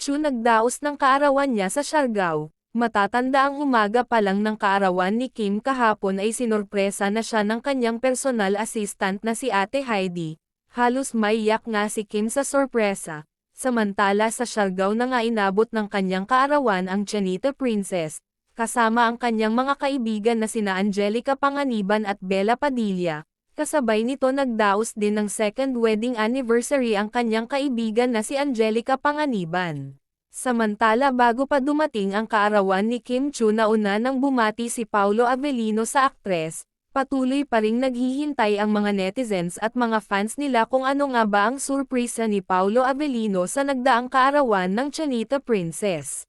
Chu nagdaos ng kaarawan niya sa Siargao. Matatanda ang umaga pa lang ng kaarawan ni Kim kahapon ay sinorpresa na siya ng kanyang personal assistant na si Ate Heidi. Halos maiyak nga si Kim sa sorpresa. Samantala sa Siargao na nga inabot ng kanyang kaarawan ang Chanita Princess, kasama ang kanyang mga kaibigan na sina Angelica Panganiban at Bella Padilla. Kasabay nito nagdaos din ng second wedding anniversary ang kanyang kaibigan na si Angelica Panganiban. Samantala bago pa dumating ang kaarawan ni Kim Chu nauna nang bumati si Paulo Avellino sa aktres, patuloy pa ring naghihintay ang mga netizens at mga fans nila kung ano nga ba ang surpresa ni Paulo Avellino sa nagdaang kaarawan ng Chanita Princess.